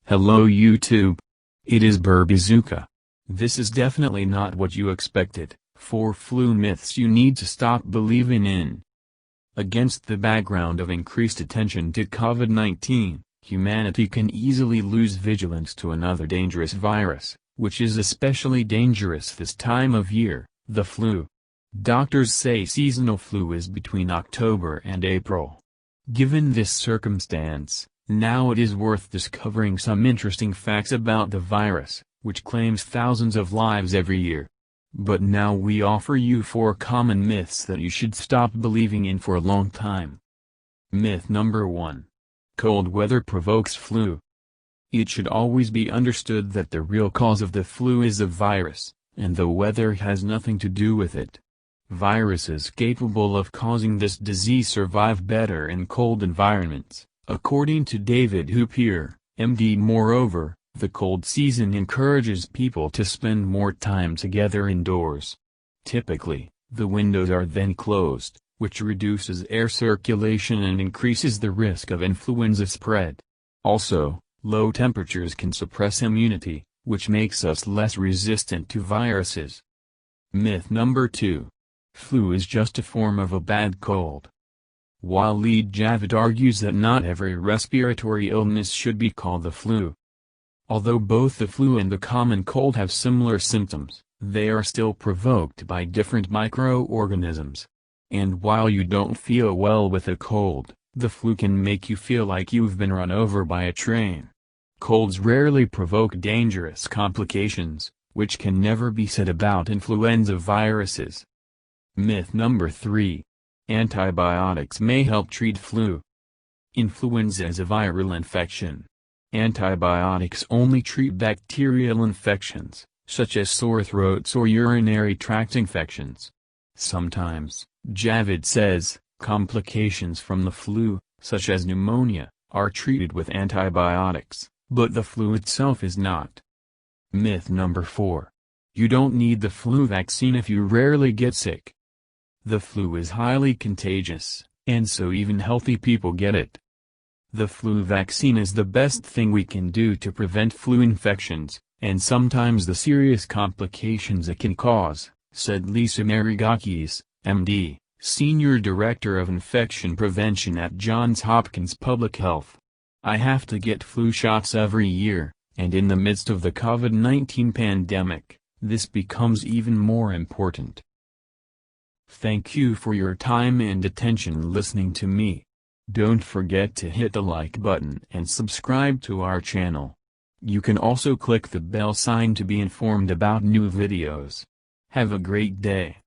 Hello YouTube. It is Burbazooka. This is definitely not what you expected. 4 flu myths you need to stop believing in. Against the background of increased attention to COVID-19, humanity can easily lose vigilance to another dangerous virus, which is especially dangerous this time of year, the flu. Doctors say seasonal flu is between October and April. Given this circumstance, now it is worth discovering some interesting facts about the virus, which claims thousands of lives every year. But now we offer you 4 common myths that you should stop believing in for a long time. Myth number 1. Cold weather provokes flu. It should always be understood that the real cause of the flu is the virus, and the weather has nothing to do with it. Viruses capable of causing this disease survive better in cold environments, according to David Hoopier, MD. Moreover, the cold season encourages people to spend more time together indoors. Typically, the windows are then closed, which reduces air circulation and increases the risk of influenza spread. Also, low temperatures can suppress immunity, which makes us less resistant to viruses. Myth number 2. Flu is just a form of a bad cold. Waleed Javid argues that not every respiratory illness should be called the flu. Although both the flu and the common cold have similar symptoms, they are still provoked by different microorganisms. And while you don't feel well with a cold, the flu can make you feel like you've been run over by a train. Colds rarely provoke dangerous complications, which can never be said about influenza viruses. Myth number 3. Antibiotics may help treat flu. Influenza is a viral infection. Antibiotics only treat bacterial infections, such as sore throats or urinary tract infections. Sometimes, Javid says, complications from the flu, such as pneumonia, are treated with antibiotics, but the flu itself is not. Myth number 4. You don't need the flu vaccine if you rarely get sick. The flu is highly contagious, and so even healthy people get it. The flu vaccine is the best thing we can do to prevent flu infections, and sometimes the serious complications it can cause, said Lisa Marigakis, MD, Senior Director of Infection Prevention at Johns Hopkins Public Health. I have to get flu shots every year, and in the midst of the COVID-19 pandemic, this becomes even more important. Thank you for your time and attention listening to me. Don't forget to hit the like button and subscribe to our channel. You can also click the bell sign to be informed about new videos. Have a great day.